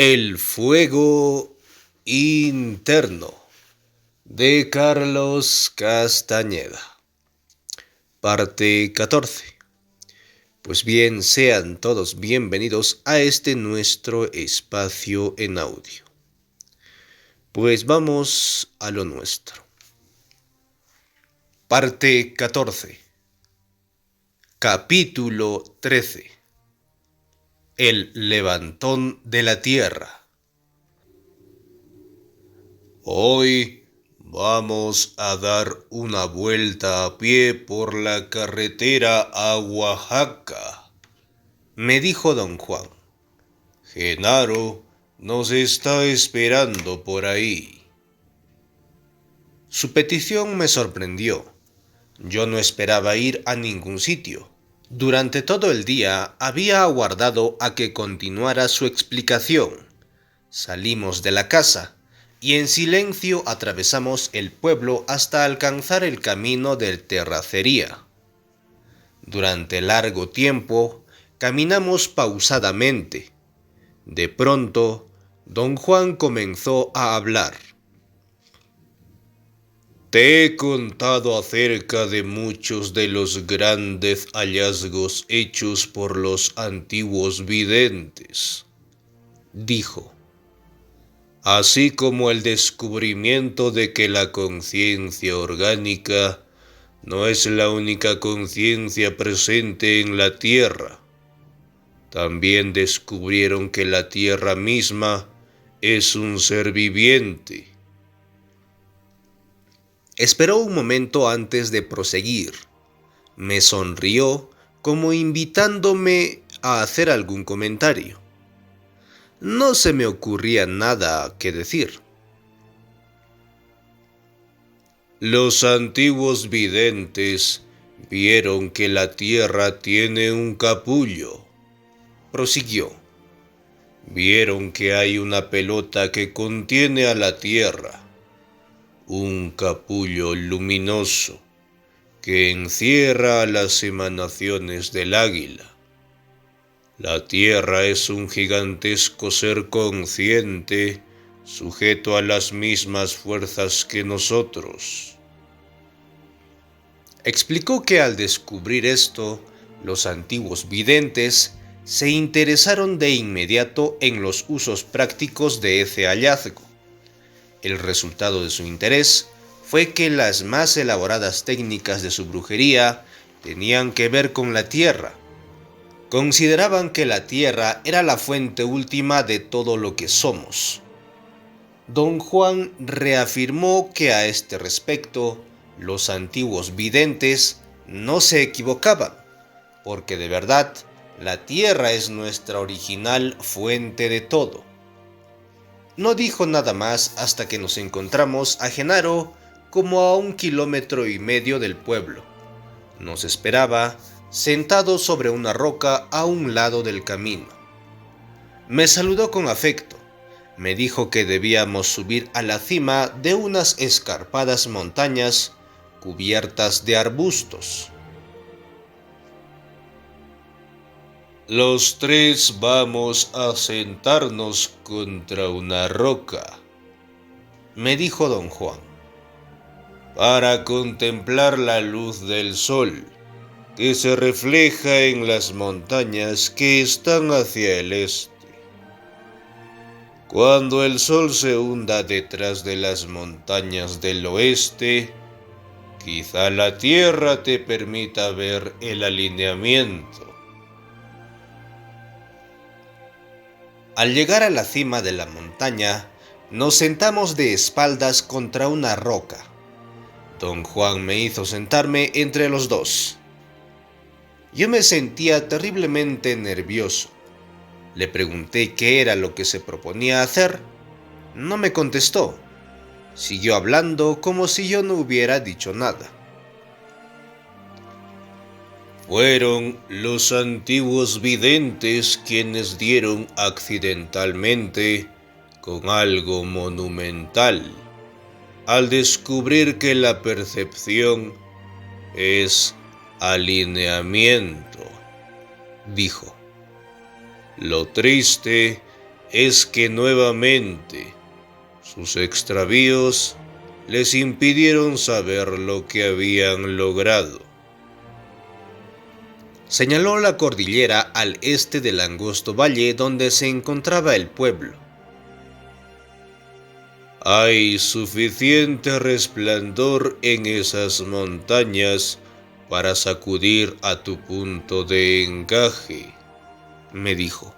El fuego interno de Carlos Castañeda. Parte 14. Pues bien, sean todos bienvenidos a este nuestro espacio en audio. Pues vamos a lo nuestro. Parte 14. Capítulo 13. El levantón de la tierra. Hoy vamos a dar una vuelta a pie por la carretera a Oaxaca, me dijo don Juan. Genaro nos está esperando por ahí. Su petición me sorprendió. Yo no esperaba ir a ningún sitio. Durante todo el día había aguardado a que continuara su explicación. Salimos de la casa y en silencio atravesamos el pueblo hasta alcanzar el camino del Terracería. Durante largo tiempo caminamos pausadamente. De pronto, don Juan comenzó a hablar. Te he contado acerca de muchos de los grandes hallazgos hechos por los antiguos videntes, dijo, así como el descubrimiento de que la conciencia orgánica no es la única conciencia presente en la Tierra. También descubrieron que la Tierra misma es un ser viviente. Esperó un momento antes de proseguir. Me sonrió como invitándome a hacer algún comentario. No se me ocurría nada que decir. Los antiguos videntes vieron que la tierra tiene un capullo, prosiguió. Vieron que hay una pelota que contiene a la tierra, un capullo luminoso que encierra las emanaciones del águila. La tierra es un gigantesco ser consciente, sujeto a las mismas fuerzas que nosotros. Explicó que al descubrir esto, los antiguos videntes se interesaron de inmediato en los usos prácticos de ese hallazgo. El resultado de su interés fue que las más elaboradas técnicas de su brujería tenían que ver con la tierra. Consideraban que la tierra era la fuente última de todo lo que somos. Don Juan reafirmó que a este respecto los antiguos videntes no se equivocaban, porque de verdad la tierra es nuestra original fuente de todo. No dijo nada más hasta que nos encontramos a Genaro como a 1,5 kilómetros del pueblo. Nos esperaba sentado sobre una roca a un lado del camino. Me saludó con afecto. Me dijo que debíamos subir a la cima de unas escarpadas montañas cubiertas de arbustos. Los tres vamos a sentarnos contra una roca, me dijo don Juan, para contemplar la luz del sol que se refleja en las montañas que están hacia el este. Cuando el sol se hunda detrás de las montañas del oeste, quizá la tierra te permita ver el alineamiento. Al llegar a la cima de la montaña, nos sentamos de espaldas contra una roca. Don Juan me hizo sentarme entre los dos. Yo me sentía terriblemente nervioso. Le pregunté qué era lo que se proponía hacer. No me contestó. Siguió hablando como si yo no hubiera dicho nada. Fueron los antiguos videntes quienes dieron accidentalmente con algo monumental, al descubrir que la percepción es alineamiento, dijo. Lo triste es que nuevamente sus extravíos les impidieron saber lo que habían logrado. Señaló la cordillera al este del angosto valle donde se encontraba el pueblo. Hay suficiente resplandor en esas montañas para sacudir a tu punto de encaje, me dijo.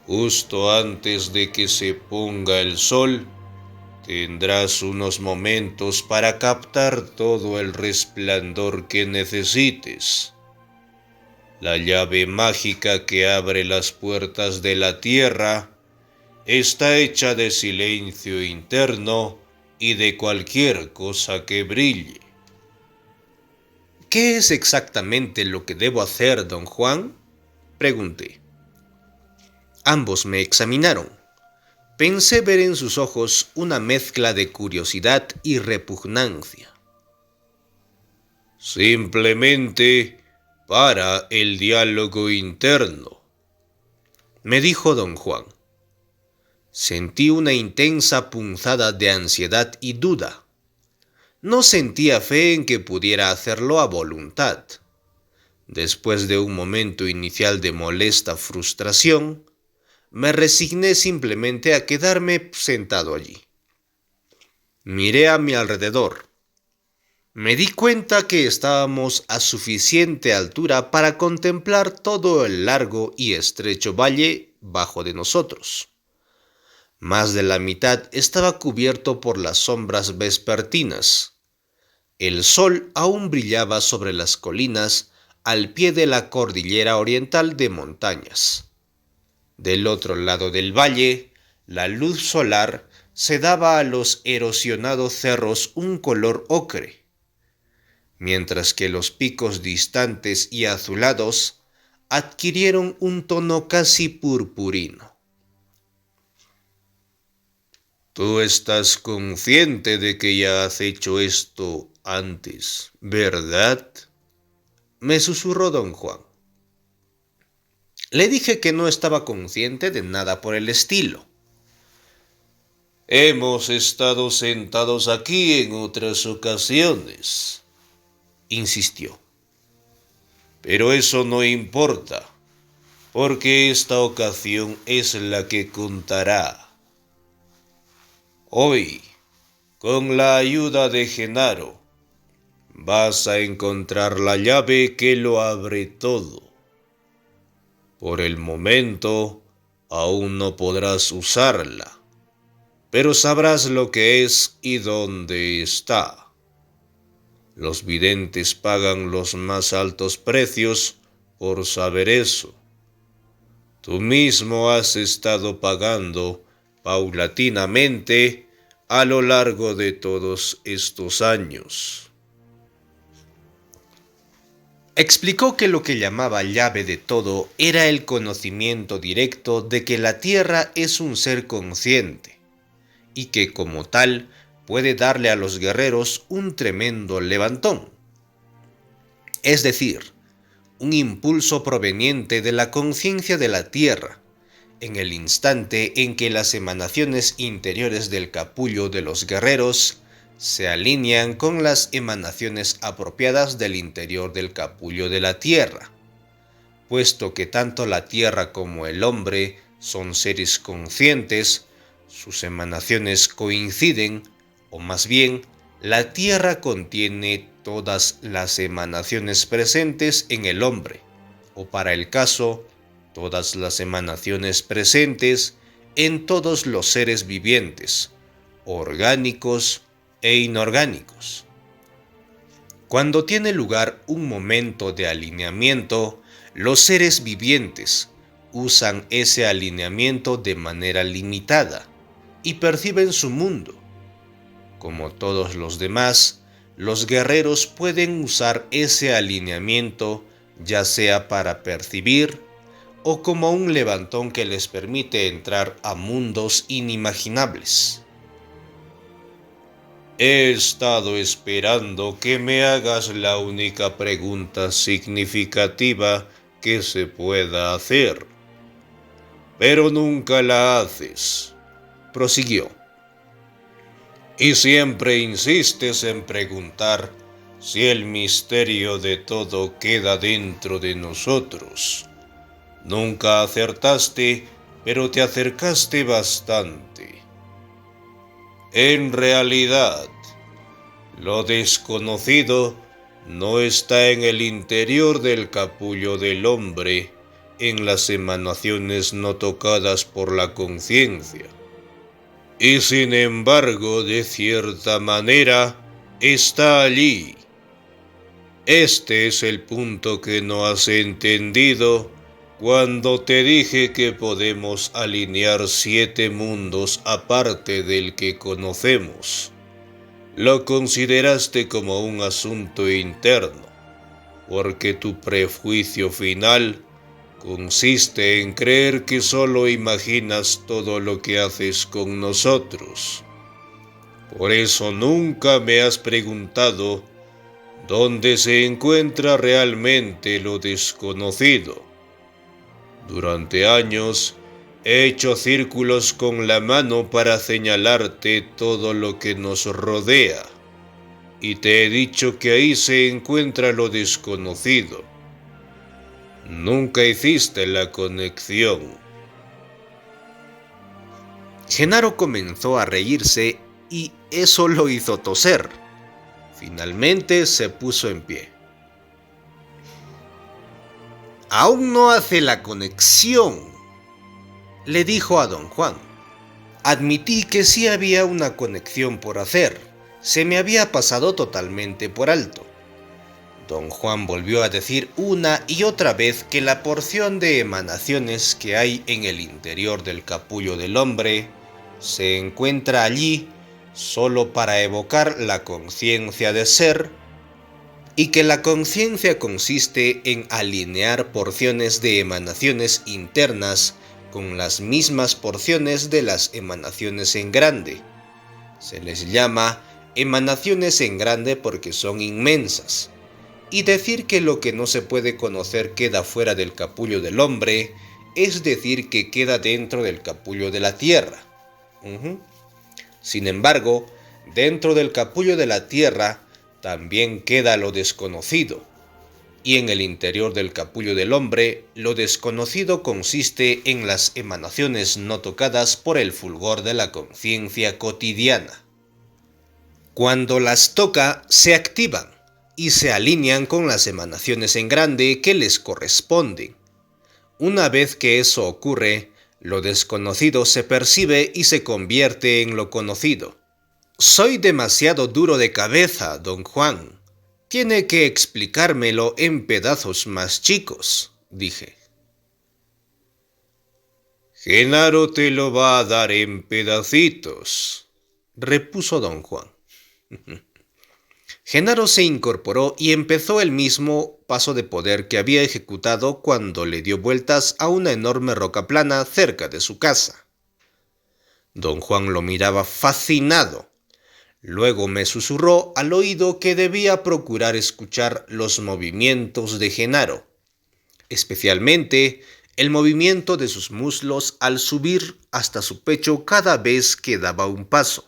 Justo antes de que se ponga el sol, tendrás unos momentos para captar todo el resplandor que necesites. La llave mágica que abre las puertas de la tierra está hecha de silencio interno y de cualquier cosa que brille. ¿Qué es exactamente lo que debo hacer, don Juan?, pregunté. Ambos me examinaron. Pensé ver en sus ojos una mezcla de curiosidad y repugnancia. Simplemente para el diálogo interno, me dijo don Juan. Sentí una intensa punzada de ansiedad y duda. No sentía fe en que pudiera hacerlo a voluntad. Después de un momento inicial de molesta frustración, me resigné simplemente a quedarme sentado allí. Miré a mi alrededor. Me di cuenta que estábamos a suficiente altura para contemplar todo el largo y estrecho valle bajo de nosotros. Más de la mitad estaba cubierto por las sombras vespertinas. El sol aún brillaba sobre las colinas al pie de la cordillera oriental de montañas. Del otro lado del valle, la luz solar se daba a los erosionados cerros un color ocre, mientras que los picos distantes y azulados adquirieron un tono casi purpurino. Tú estás consciente de que ya has hecho esto antes, ¿verdad?, me susurró don Juan. Le dije que no estaba consciente de nada por el estilo. Hemos estado sentados aquí en otras ocasiones, insistió. Pero eso no importa, porque esta ocasión es la que contará. Hoy, con la ayuda de Genaro, vas a encontrar la llave que lo abre todo. Por el momento, aún no podrás usarla, pero sabrás lo que es y dónde está. Los videntes pagan los más altos precios por saber eso. Tú mismo has estado pagando paulatinamente a lo largo de todos estos años. Explicó que lo que llamaba llave de todo era el conocimiento directo de que la Tierra es un ser consciente y que como tal puede darle a los guerreros un tremendo levantón. Es decir, un impulso proveniente de la conciencia de la Tierra, en el instante en que las emanaciones interiores del capullo de los guerreros se alinean con las emanaciones apropiadas del interior del capullo de la Tierra, puesto que tanto la Tierra como el hombre son seres conscientes, sus emanaciones coinciden, o más bien, la Tierra contiene todas las emanaciones presentes en el hombre, o para el caso, todas las emanaciones presentes en todos los seres vivientes, orgánicos e inorgánicos. Cuando tiene lugar un momento de alineamiento, los seres vivientes usan ese alineamiento de manera limitada y perciben su mundo. Como todos los demás, los guerreros pueden usar ese alineamiento ya sea para percibir o como un levantón que les permite entrar a mundos inimaginables. He estado esperando que me hagas la única pregunta significativa que se pueda hacer. pero nunca la haces, prosiguió. Y siempre insistes en preguntar si el misterio de todo queda dentro de nosotros. Nunca acertaste, pero te acercaste bastante. En realidad, lo desconocido no está en el interior del capullo del hombre, en las emanaciones no tocadas por la conciencia. Y sin embargo, de cierta manera, está allí. Este es el punto que no has entendido cuando te dije que podemos alinear 7 mundos aparte del que conocemos. Lo consideraste como un asunto interno, porque tu prejuicio final consiste en creer que solo imaginas todo lo que haces con nosotros. Por eso nunca me has preguntado dónde se encuentra realmente lo desconocido. Durante años he hecho círculos con la mano para señalarte todo lo que nos rodea, y te he dicho que ahí se encuentra lo desconocido. Nunca hiciste la conexión. Genaro comenzó a reírse y eso lo hizo toser. Finalmente se puso en pie. «Aún no hace la conexión», le dijo a don Juan. Admití que sí había una conexión por hacer. Se me había pasado totalmente por alto. Don Juan volvió a decir una y otra vez que la porción de emanaciones que hay en el interior del capullo del hombre se encuentra allí solo para evocar la conciencia de ser, y que la conciencia consiste en alinear porciones de emanaciones internas con las mismas porciones de las emanaciones en grande. Se les llama emanaciones en grande porque son inmensas. Y decir que lo que no se puede conocer queda fuera del capullo del hombre es decir que queda dentro del capullo de la tierra. Sin embargo, dentro del capullo de la tierra también queda lo desconocido. Y en el interior del capullo del hombre, lo desconocido consiste en las emanaciones no tocadas por el fulgor de la conciencia cotidiana. Cuando las toca, se activan y se alinean con las emanaciones en grande que les corresponden. Una vez que eso ocurre, lo desconocido se percibe y se convierte en lo conocido. Soy demasiado duro de cabeza, don Juan. Tiene que explicármelo en pedazos más chicos, dije. Genaro te lo va a dar en pedacitos, repuso don Juan. Genaro se incorporó y empezó el mismo paso de poder que había ejecutado cuando le dio vueltas a una enorme roca plana cerca de su casa. Don Juan lo miraba fascinado. Luego me susurró al oído que debía procurar escuchar los movimientos de Genaro, especialmente el movimiento de sus muslos al subir hasta su pecho cada vez que daba un paso.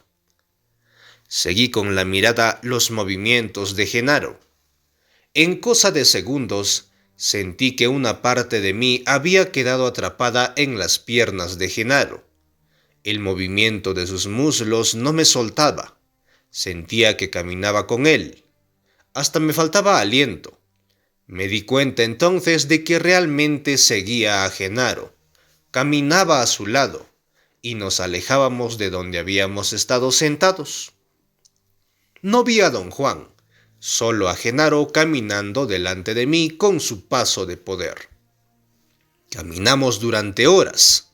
Seguí con la mirada los movimientos de Genaro. En cosa de segundos, sentí que una parte de mí había quedado atrapada en las piernas de Genaro. El movimiento de sus muslos no me soltaba. Sentía que caminaba con él. Hasta me faltaba aliento. Me di cuenta entonces de que realmente seguía a Genaro. Caminaba a su lado, y nos alejábamos de donde habíamos estado sentados. No vi a don Juan, solo a Genaro caminando delante de mí con su paso de poder. Caminamos durante horas.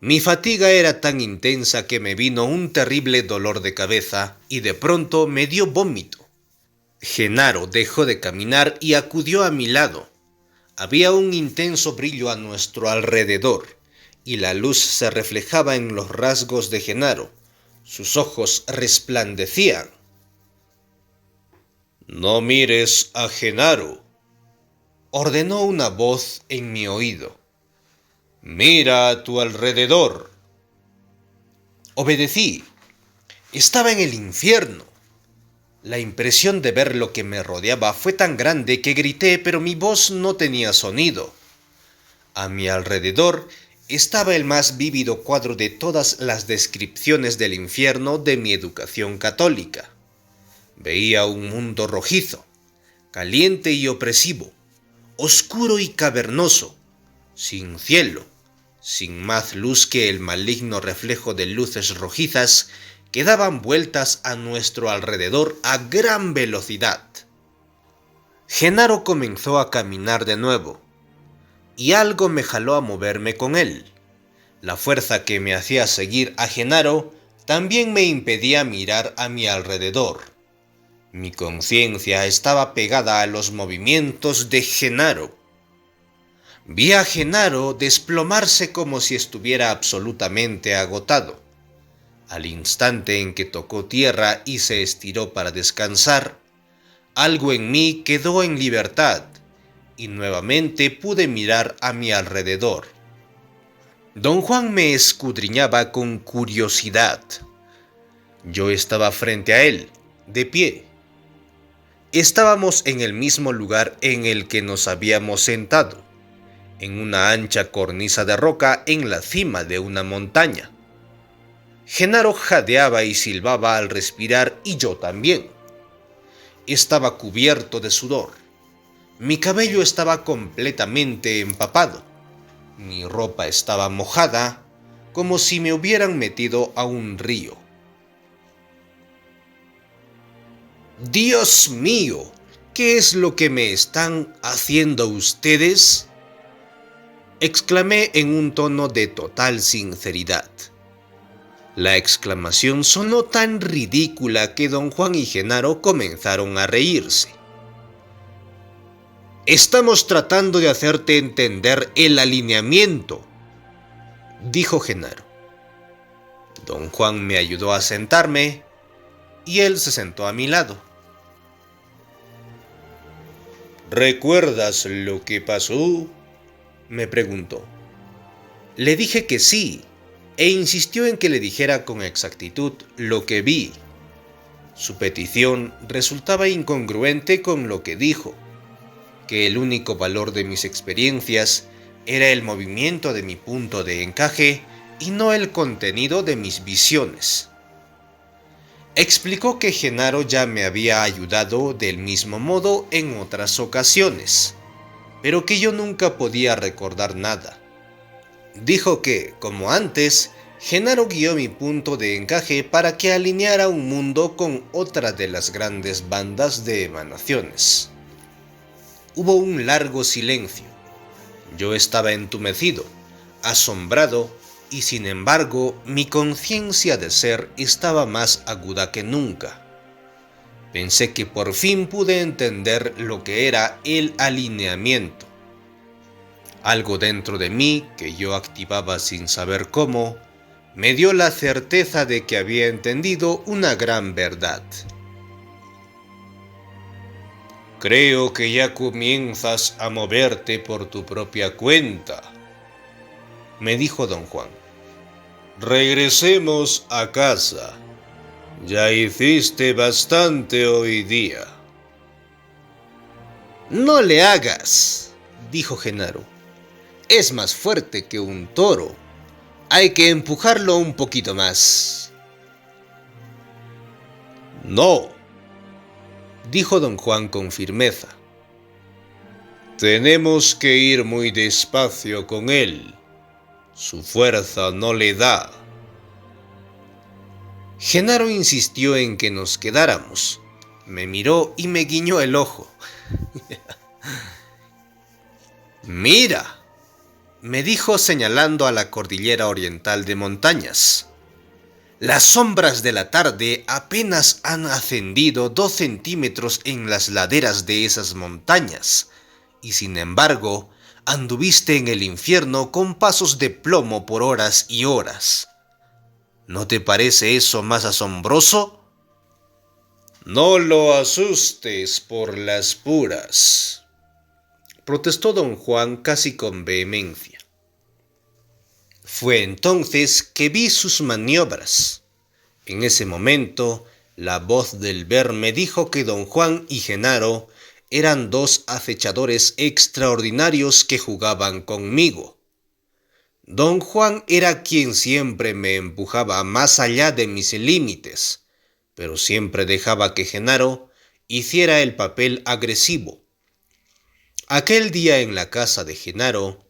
Mi fatiga era tan intensa que me vino un terrible dolor de cabeza y de pronto me dio vómito. Genaro dejó de caminar y acudió a mi lado. Había un intenso brillo a nuestro alrededor y la luz se reflejaba en los rasgos de Genaro. Sus ojos resplandecían. «No mires a Genaro», ordenó una voz en mi oído. Mira a tu alrededor. Obedecí. Estaba en el infierno. La impresión de ver lo que me rodeaba fue tan grande que grité, pero mi voz no tenía sonido. A mi alrededor estaba el más vívido cuadro de todas las descripciones del infierno de mi educación católica. Veía un mundo rojizo, caliente y opresivo, oscuro y cavernoso, sin cielo, sin más luz que el maligno reflejo de luces rojizas que daban vueltas a nuestro alrededor a gran velocidad. Genaro comenzó a caminar de nuevo, y algo me jaló a moverme con él. La fuerza que me hacía seguir a Genaro también me impedía mirar a mi alrededor. Mi conciencia estaba pegada a los movimientos de Genaro. Vi a Genaro desplomarse como si estuviera absolutamente agotado. Al instante en que tocó tierra y se estiró para descansar, algo en mí quedó en libertad y nuevamente pude mirar a mi alrededor. Don Juan me escudriñaba con curiosidad. Yo estaba frente a él, de pie. Estábamos en el mismo lugar en el que nos habíamos sentado, en una ancha cornisa de roca en la cima de una montaña. Genaro jadeaba y silbaba al respirar y yo también. Estaba cubierto de sudor. Mi cabello estaba completamente empapado. Mi ropa estaba mojada, como si me hubieran metido a un río. ¡Dios mío! ¿Qué es lo que me están haciendo ustedes?, exclamé en un tono de total sinceridad. La exclamación sonó tan ridícula que don Juan y Genaro comenzaron a reírse. «Estamos tratando de hacerte entender el alineamiento», dijo Genaro. Don Juan me ayudó a sentarme y él se sentó a mi lado. ¿Recuerdas lo que pasó?, me preguntó. Le dije que sí, e insistió en que le dijera con exactitud lo que vi. Su petición resultaba incongruente con lo que dijo, que el único valor de mis experiencias era el movimiento de mi punto de encaje y no el contenido de mis visiones. Explicó que Genaro ya me había ayudado del mismo modo en otras ocasiones, pero que yo nunca podía recordar nada. Dijo que, como antes, Genaro guió mi punto de encaje para que alineara un mundo con otra de las grandes bandas de emanaciones. Hubo un largo silencio. Yo estaba entumecido, asombrado, y sin embargo mi conciencia de ser estaba más aguda que nunca. Pensé que por fin pude entender lo que era el alineamiento. Algo dentro de mí, que yo activaba sin saber cómo, me dio la certeza de que había entendido una gran verdad. Creo que ya comienzas a moverte por tu propia cuenta, me dijo don Juan. Regresemos a casa. Ya hiciste bastante hoy día. No le hagas, dijo Genaro. Es más fuerte que un toro. Hay que empujarlo un poquito más. No, dijo don Juan con firmeza. Tenemos que ir muy despacio con él. Su fuerza no le da. Genaro insistió en que nos quedáramos. Me miró y me guiñó el ojo. «Mira», me dijo señalando a la cordillera oriental de montañas. Las sombras de la tarde apenas han ascendido 2 centímetros en las laderas de esas montañas, y sin embargo, anduviste en el infierno con pasos de plomo por horas y horas. ¿No te parece eso más asombroso? No lo asustes por las puras, protestó don Juan casi con vehemencia. Fue entonces que vi sus maniobras. En ese momento, la voz del ver me dijo que don Juan y Genaro eran dos acechadores extraordinarios que jugaban conmigo. Don Juan era quien siempre me empujaba más allá de mis límites, pero siempre dejaba que Genaro hiciera el papel agresivo. Aquel día en la casa de Genaro,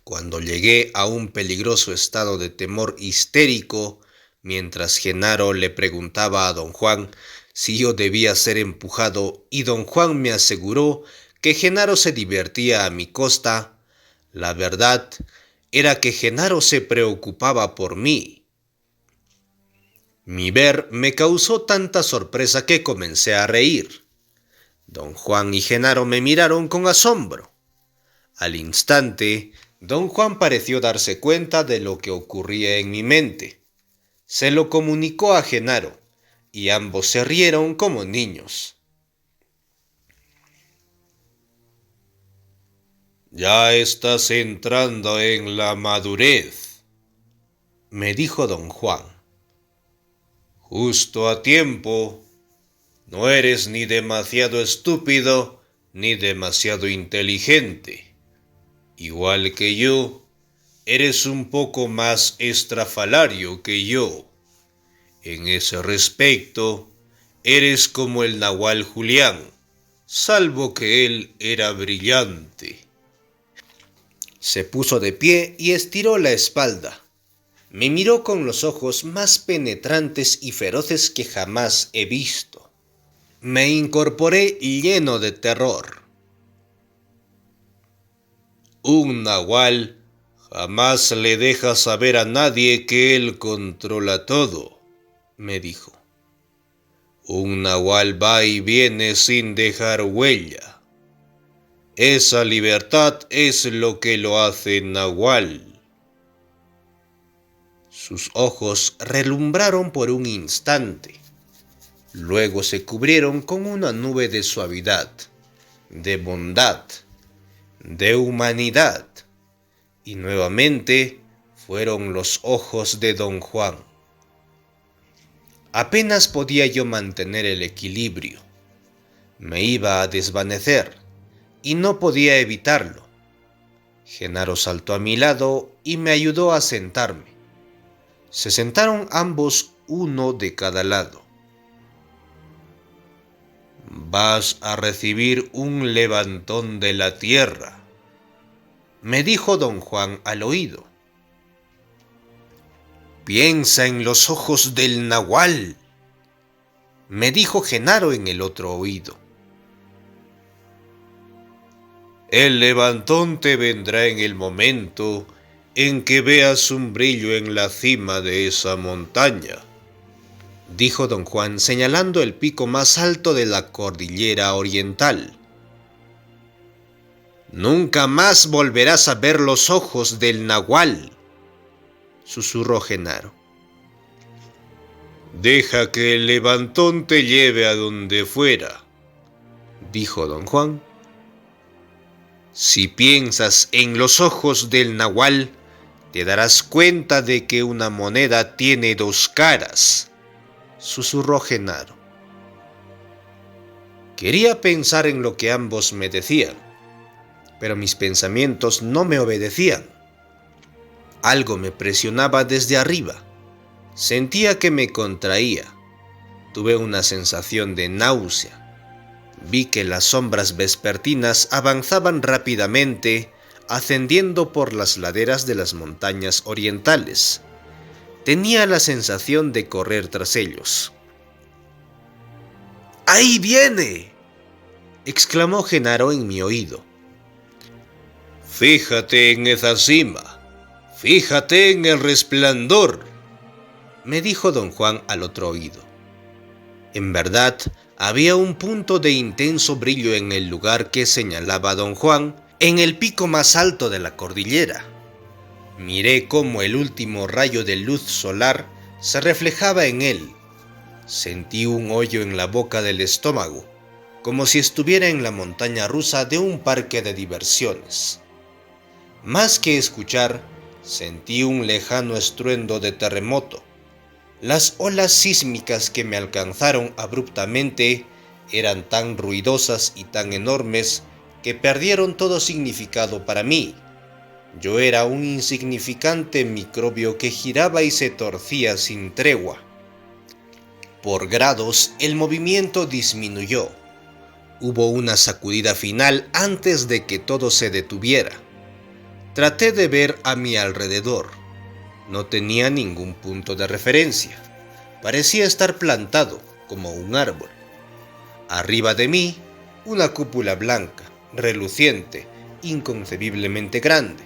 cuando llegué a un peligroso estado de temor histérico, mientras Genaro le preguntaba a don Juan si yo debía ser empujado y don Juan me aseguró que Genaro se divertía a mi costa, la verdad era que Genaro se preocupaba por mí. Mi ver me causó tanta sorpresa que comencé a reír. Don Juan y Genaro me miraron con asombro. Al instante, don Juan pareció darse cuenta de lo que ocurría en mi mente. Se lo comunicó a Genaro, y ambos se rieron como niños. Ya estás entrando en la madurez, me dijo don Juan. Justo a tiempo. No eres ni demasiado estúpido ni demasiado inteligente. Igual que yo, eres un poco más estrafalario que yo. En ese respecto, eres como el nahual Julián, salvo que él era brillante. Se puso de pie y estiró la espalda. Me miró con los ojos más penetrantes y feroces que jamás he visto. Me incorporé lleno de terror. Un nahual jamás le deja saber a nadie que él controla todo, me dijo. Un nahual va y viene sin dejar huella. Esa libertad es lo que lo hace nahual. Sus ojos relumbraron por un instante. Luego se cubrieron con una nube de suavidad, de bondad, de humanidad, y nuevamente fueron los ojos de don Juan. Apenas podía yo mantener el equilibrio. Me iba a desvanecer, y no podía evitarlo. Genaro saltó a mi lado y me ayudó a sentarme. Se sentaron ambos, uno de cada lado. Vas a recibir un levantón de la tierra, me dijo don Juan al oído. Piensa en los ojos del nahual, me dijo Genaro en el otro oído. El levantón te vendrá en el momento en que veas un brillo en la cima de esa montaña, dijo don Juan señalando el pico más alto de la cordillera oriental. Nunca más volverás a ver los ojos del nahual, susurró Genaro. Deja que el levantón te lleve a donde fuera, dijo don Juan. Si piensas en los ojos del nahual, te darás cuenta de que una moneda tiene dos caras, susurró Genaro. Quería pensar en lo que ambos me decían, pero mis pensamientos no me obedecían. Algo me presionaba desde arriba. Sentía que me contraía. Tuve una sensación de náusea. Vi que las sombras vespertinas avanzaban rápidamente, ascendiendo por las laderas de las montañas orientales. Tenía la sensación de correr tras ellos. ¡Ahí viene!, exclamó Genaro en mi oído. Fíjate en esa cima, fíjate en el resplandor, me dijo don Juan al otro oído. En verdad, había un punto de intenso brillo en el lugar que señalaba don Juan, en el pico más alto de la cordillera. Miré cómo el último rayo de luz solar se reflejaba en él. Sentí un hoyo en la boca del estómago, como si estuviera en la montaña rusa de un parque de diversiones. Más que escuchar, Sentí un lejano estruendo de terremoto. Las olas sísmicas que me alcanzaron abruptamente eran tan ruidosas y tan enormes que perdieron todo significado para mí. Yo era un insignificante microbio que giraba y se torcía sin tregua. Por grados, el movimiento disminuyó. Hubo una sacudida final antes de que todo se detuviera. Traté de ver a mi alrededor. No tenía ningún punto de referencia. Parecía estar plantado como un árbol. Arriba de mí, una cúpula blanca, reluciente, inconcebiblemente grande.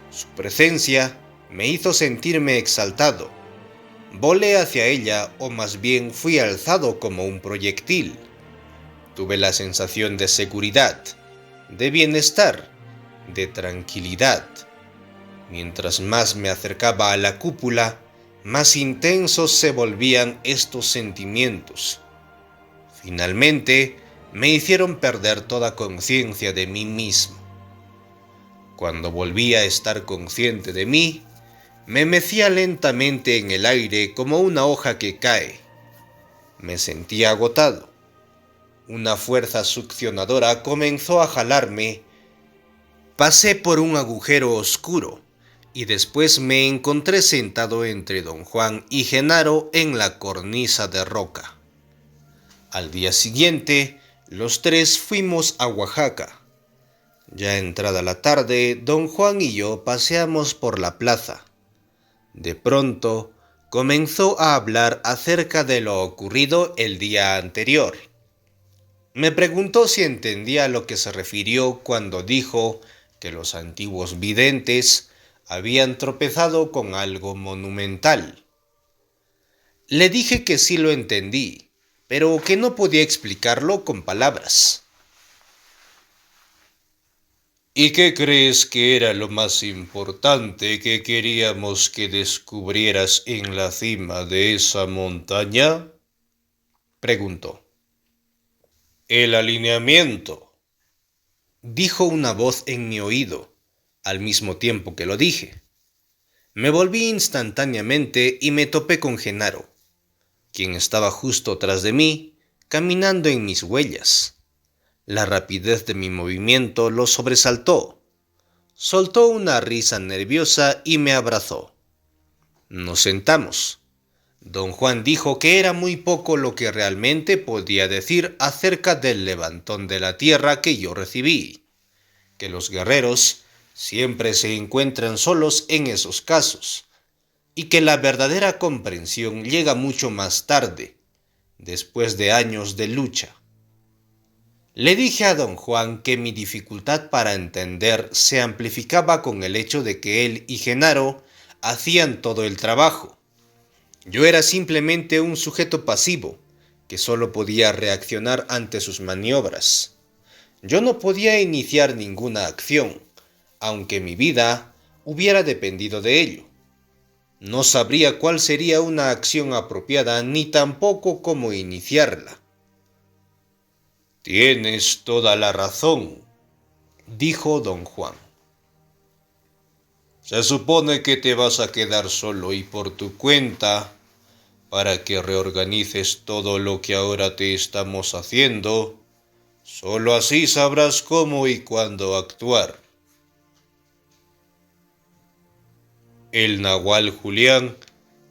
Su presencia me hizo sentirme exaltado. Volé hacia ella, o más bien fui alzado como un proyectil. Tuve la sensación de seguridad, de bienestar, de tranquilidad. Mientras más me acercaba a la cúpula, más intensos se volvían estos sentimientos. Finalmente, me hicieron perder toda conciencia de mí mismo. Cuando volví a estar consciente de mí, me mecía lentamente en el aire como una hoja que cae. Me sentía agotado. Una fuerza succionadora comenzó a jalarme. Pasé por un agujero oscuro y después me encontré sentado entre Don Juan y Genaro en la cornisa de roca. Al día siguiente, los tres fuimos a Oaxaca. Ya entrada la tarde, Don Juan y yo paseamos por la plaza. De pronto, comenzó a hablar acerca de lo ocurrido el día anterior. Me preguntó si entendía a lo que se refirió cuando dijo que los antiguos videntes habían tropezado con algo monumental. Le dije que sí lo entendí, pero que no podía explicarlo con palabras. ¿Y qué crees que era lo más importante que queríamos que descubrieras en la cima de esa montaña?, preguntó. El alineamiento, dijo una voz en mi oído, al mismo tiempo que lo dije. Me volví instantáneamente y me topé con Genaro, quien estaba justo tras de mí, caminando en mis huellas. La rapidez de mi movimiento lo sobresaltó. Soltó una risa nerviosa y me abrazó. Nos sentamos. Don Juan dijo que era muy poco lo que realmente podía decir acerca del levantón de la tierra que yo recibí, que los guerreros siempre se encuentran solos en esos casos, y que la verdadera comprensión llega mucho más tarde, después de años de lucha. Le dije a Don Juan que mi dificultad para entender se amplificaba con el hecho de que él y Genaro hacían todo el trabajo. Yo era simplemente un sujeto pasivo, que solo podía reaccionar ante sus maniobras. Yo no podía iniciar ninguna acción, aunque mi vida hubiera dependido de ello. No sabría cuál sería una acción apropiada ni tampoco cómo iniciarla. Tienes toda la razón, dijo Don Juan. Se supone que te vas a quedar solo y por tu cuenta para que reorganices todo lo que ahora te estamos haciendo. Solo así sabrás cómo y cuándo actuar. El Nahual Julián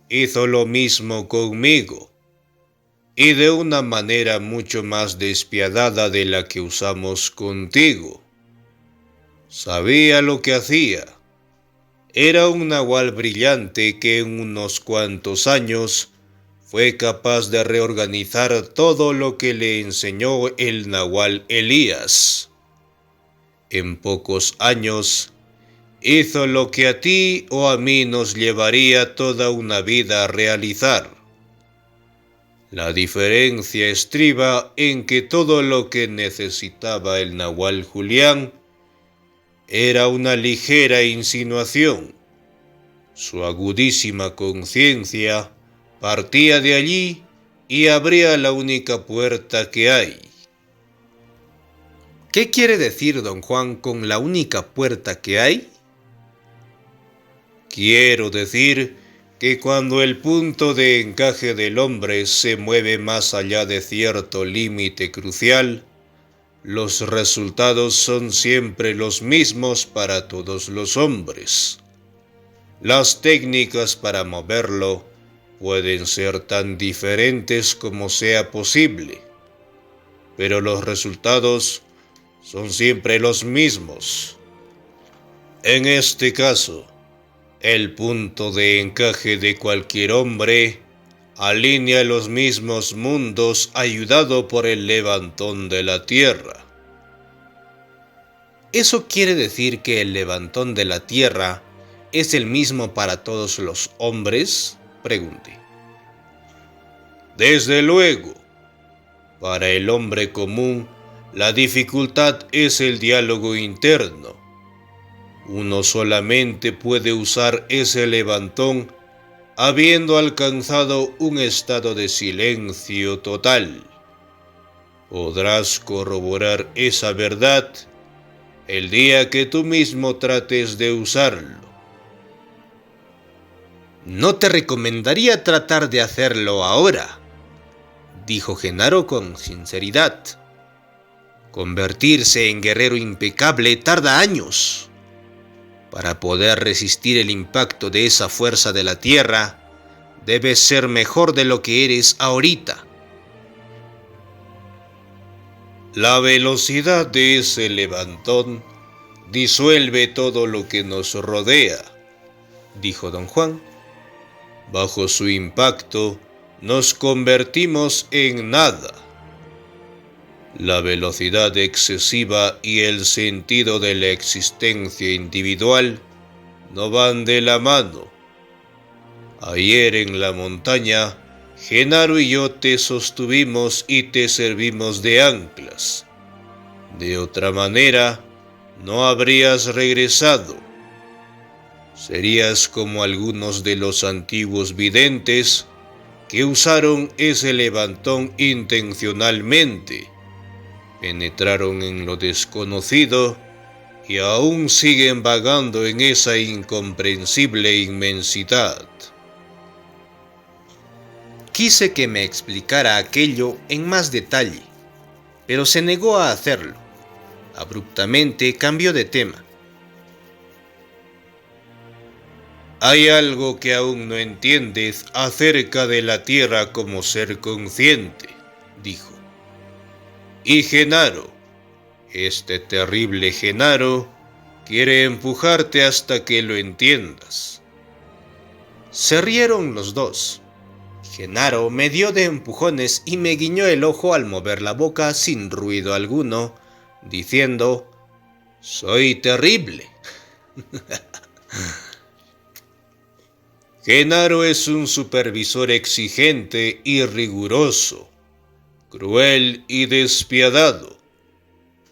hizo lo mismo conmigo, y de una manera mucho más despiadada de la que usamos contigo. Sabía lo que hacía. Era un nahual brillante que en unos cuantos años fue capaz de reorganizar todo lo que le enseñó el nahual Elías. En pocos años hizo lo que a ti o a mí nos llevaría toda una vida a realizar. La diferencia estriba en que todo lo que necesitaba el Nahual Julián era una ligera insinuación. Su agudísima conciencia partía de allí y abría la única puerta que hay. ¿Qué quiere decir Don Juan con la única puerta que hay? Quiero decir que cuando el punto de encaje del hombre se mueve más allá de cierto límite crucial, los resultados son siempre los mismos para todos los hombres. Las técnicas para moverlo pueden ser tan diferentes como sea posible, pero los resultados son siempre los mismos. En este caso, el punto de encaje de cualquier hombre alinea los mismos mundos ayudado por el levantón de la Tierra. ¿Eso quiere decir que el levantón de la Tierra es el mismo para todos los hombres?, pregunté. Desde luego, para el hombre común, la dificultad es el diálogo interno. Uno solamente puede usar ese levantón habiendo alcanzado un estado de silencio total. Podrás corroborar esa verdad el día que tú mismo trates de usarlo. No te recomendaría tratar de hacerlo ahora, dijo Genaro con sinceridad. Convertirse en guerrero impecable tarda años. Para poder resistir el impacto de esa fuerza de la Tierra, debes ser mejor de lo que eres ahorita. La velocidad de ese levantón disuelve todo lo que nos rodea, dijo don Juan. Bajo su impacto, nos convertimos en nada. La velocidad excesiva y el sentido de la existencia individual no van de la mano. Ayer en la montaña, Genaro y yo te sostuvimos y te servimos de anclas. De otra manera, no habrías regresado. Serías como algunos de los antiguos videntes que usaron ese levantón intencionalmente. Penetraron en lo desconocido y aún siguen vagando en esa incomprensible inmensidad. Quise que me explicara aquello en más detalle, pero se negó a hacerlo. Abruptamente cambió de tema. Hay algo que aún no entiendes acerca de la Tierra como ser consciente, dijo. Y Genaro, este terrible Genaro, quiere empujarte hasta que lo entiendas. Se rieron los dos. Genaro me dio de empujones y me guiñó el ojo al mover la boca sin ruido alguno, diciendo: «Soy terrible». Genaro es un supervisor exigente y riguroso, cruel y despiadado,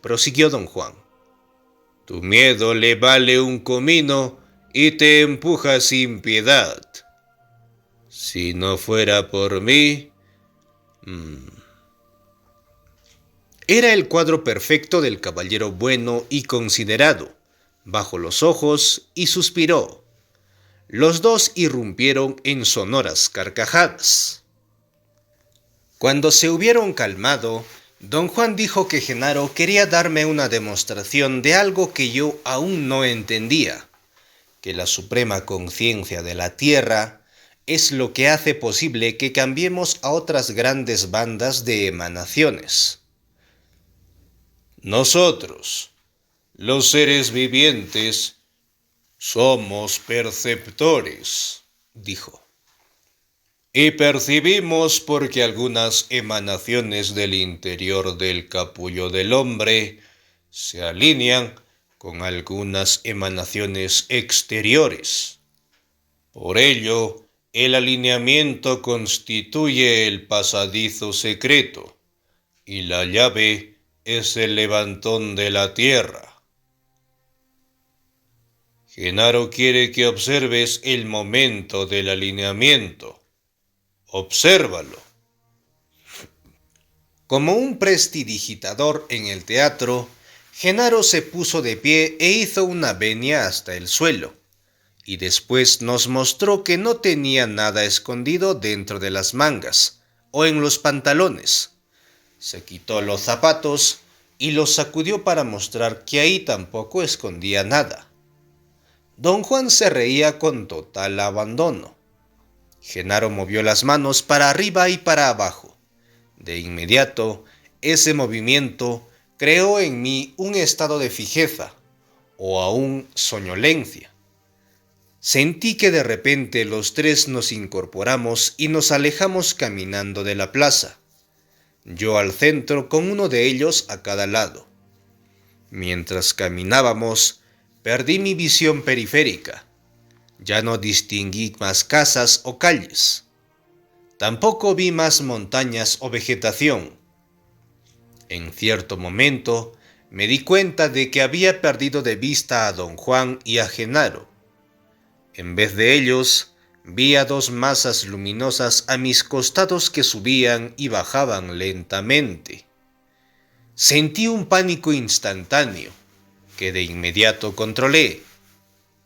prosiguió don Juan. Tu miedo le vale un comino y te empuja sin piedad. Si no fuera por mí... Era el cuadro perfecto del caballero bueno y considerado. Bajó los ojos y suspiró. Los dos irrumpieron en sonoras carcajadas. Cuando se hubieron calmado, don Juan dijo que Genaro quería darme una demostración de algo que yo aún no entendía, que la suprema conciencia de la Tierra es lo que hace posible que cambiemos a otras grandes bandas de emanaciones. Nosotros, los seres vivientes, somos perceptores, dijo. Y percibimos porque algunas emanaciones del interior del capullo del hombre se alinean con algunas emanaciones exteriores. Por ello, el alineamiento constituye el pasadizo secreto y la llave es el levantón de la Tierra. Genaro quiere que observes el momento del alineamiento. Obsérvalo. Como un prestidigitador en el teatro, Genaro se puso de pie e hizo una venia hasta el suelo, y después nos mostró que no tenía nada escondido dentro de las mangas o en los pantalones. Se quitó los zapatos y los sacudió para mostrar que ahí tampoco escondía nada. Don Juan se reía con total abandono. Genaro movió las manos para arriba y para abajo. De inmediato, ese movimiento creó en mí un estado de fijeza, o aún soñolencia. Sentí que de repente los tres nos incorporamos y nos alejamos caminando de la plaza, yo al centro con uno de ellos a cada lado. Mientras caminábamos, perdí mi visión periférica. Ya no distinguí más casas o calles. Tampoco vi más montañas o vegetación. En cierto momento, me di cuenta de que había perdido de vista a Don Juan y a Genaro. En vez de ellos, vi a dos masas luminosas a mis costados que subían y bajaban lentamente. Sentí un pánico instantáneo, que de inmediato controlé.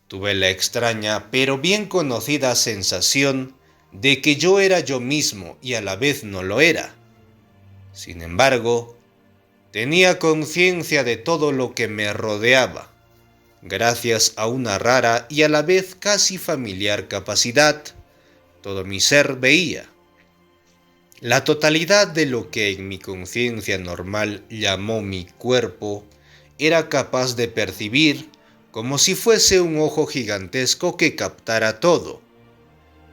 Tuve la extraña pero bien conocida sensación de que yo era yo mismo y a la vez no lo era. Sin embargo, tenía conciencia de todo lo que me rodeaba, gracias a una rara y a la vez casi familiar capacidad. Todo mi ser veía. La totalidad de lo que en mi conciencia normal llamó mi cuerpo era capaz de percibir como si fuese un ojo gigantesco que captara todo.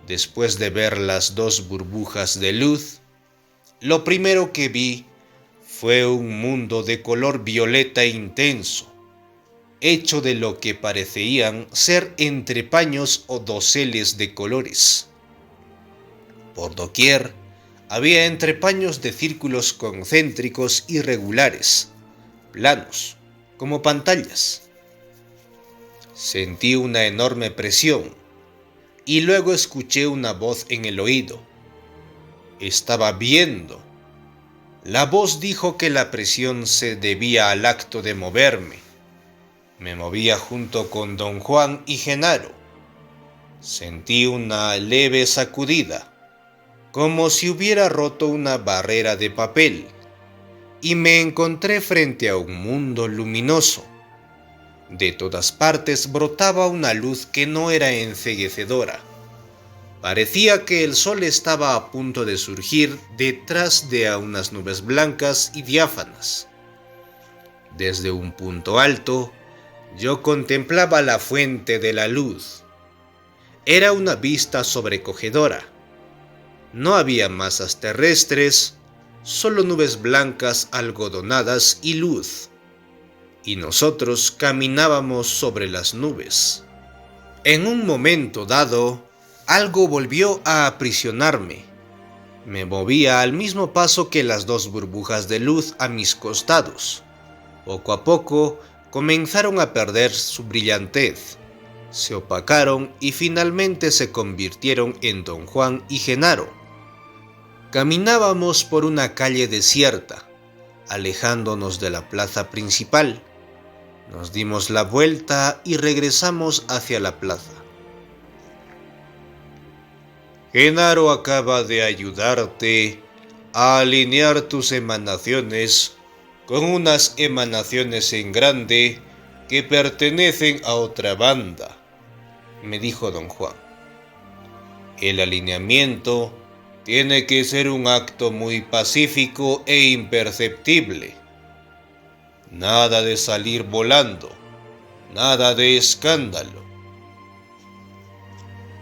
Después de ver las dos burbujas de luz, lo primero que vi fue un mundo de color violeta intenso, hecho de lo que parecían ser entrepaños o doseles de colores. Por doquier había entrepaños de círculos concéntricos irregulares, planos, como pantallas. Sentí una enorme presión y luego escuché una voz en el oído. Estaba viendo. La voz dijo que la presión se debía al acto de moverme. Me movía junto con Don Juan y Genaro. Sentí una leve sacudida, como si hubiera roto una barrera de papel, y me encontré frente a un mundo luminoso. De todas partes brotaba una luz que no era enceguecedora. Parecía que el sol estaba a punto de surgir detrás de unas nubes blancas y diáfanas. Desde un punto alto, yo contemplaba la fuente de la luz. Era una vista sobrecogedora. No había masas terrestres, solo nubes blancas algodonadas y luz. Y nosotros caminábamos sobre las nubes. En un momento dado, algo volvió a aprisionarme. Me movía al mismo paso que las dos burbujas de luz a mis costados. Poco a poco comenzaron a perder su brillantez, se opacaron y finalmente se convirtieron en Don Juan y Genaro. Caminábamos por una calle desierta, alejándonos de la plaza principal. Nos dimos la vuelta y regresamos hacia la plaza. Genaro acaba de ayudarte a alinear tus emanaciones con unas emanaciones en grande que pertenecen a otra banda, me dijo Don Juan. El alineamiento tiene que ser un acto muy pacífico e imperceptible. Nada de salir volando, nada de escándalo.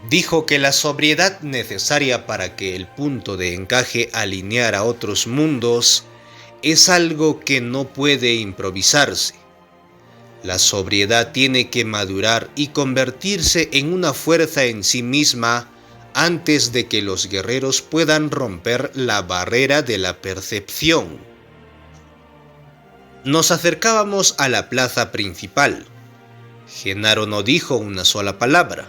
Dijo que la sobriedad necesaria para que el punto de encaje alineara otros mundos es algo que no puede improvisarse. La sobriedad tiene que madurar y convertirse en una fuerza en sí misma antes de que los guerreros puedan romper la barrera de la percepción. Nos acercábamos a la plaza principal. Genaro no dijo una sola palabra.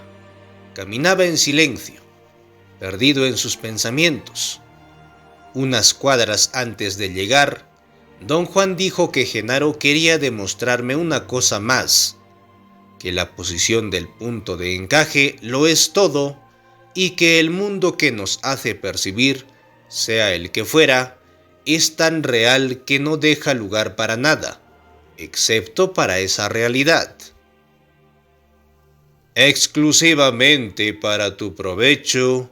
Caminaba en silencio, perdido en sus pensamientos. Unas cuadras antes de llegar, Don Juan dijo que Genaro quería demostrarme una cosa más. que la posición del punto de encaje lo es todo y que el mundo que nos hace percibir, sea el que fuera, es tan real que no deja lugar para nada, excepto para esa realidad. Exclusivamente para tu provecho,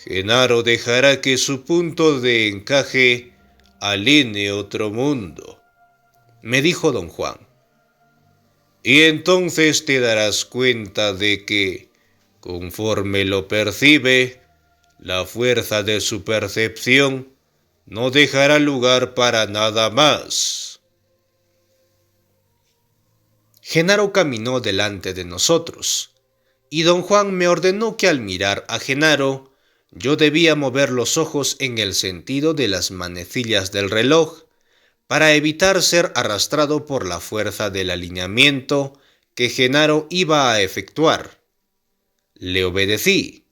Genaro dejará que su punto de encaje alinee otro mundo, me dijo don Juan. Y entonces te darás cuenta de que, conforme lo percibe, la fuerza de su percepción no dejará lugar para nada más. Genaro caminó delante de nosotros, y don Juan me ordenó que al mirar a Genaro, yo debía mover los ojos en el sentido de las manecillas del reloj, para evitar ser arrastrado por la fuerza del alineamiento que Genaro iba a efectuar. Le obedecí.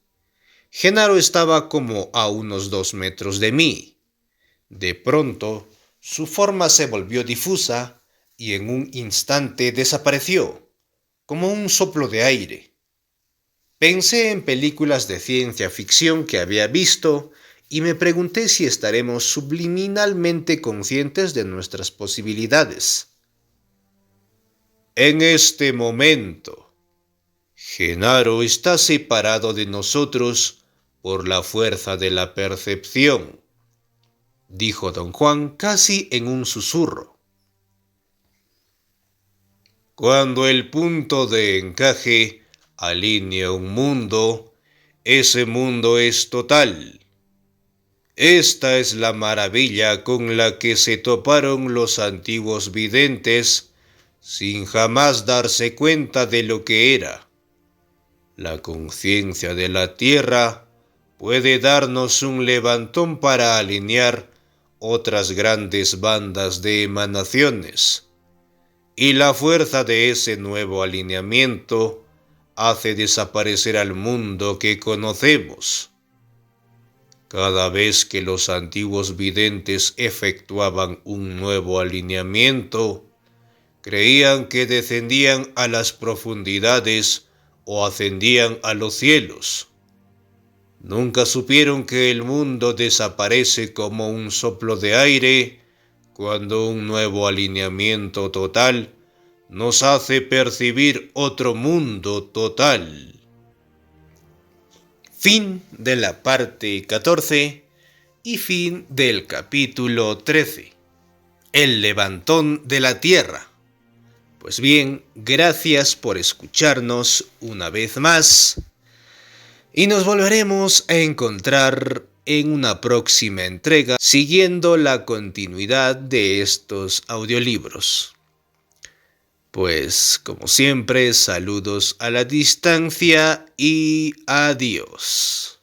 Genaro estaba como a unos 2 metros de mí. De pronto, su forma se volvió difusa y en un instante desapareció, como un soplo de aire. Pensé en películas de ciencia ficción que había visto y me pregunté si estaremos subliminalmente conscientes de nuestras posibilidades. En este momento, Genaro está separado de nosotros por la fuerza de la percepción, dijo don Juan casi en un susurro. Cuando el punto de encaje alinea un mundo, ese mundo es total. Esta es la maravilla con la que se toparon los antiguos videntes sin jamás darse cuenta de lo que era. La conciencia de la Tierra puede darnos un levantón para alinear otras grandes bandas de emanaciones, y la fuerza de ese nuevo alineamiento hace desaparecer al mundo que conocemos. Cada vez que los antiguos videntes efectuaban un nuevo alineamiento, creían que descendían a las profundidades o ascendían a los cielos. Nunca supieron que el mundo desaparece como un soplo de aire cuando un nuevo alineamiento total nos hace percibir otro mundo total. Fin de la parte 14 y fin del capítulo 13. El levantón de la Tierra. Pues bien, gracias por escucharnos una vez más y nos volveremos a encontrar en una próxima entrega siguiendo la continuidad de estos audiolibros. Pues, como siempre, saludos a la distancia y adiós.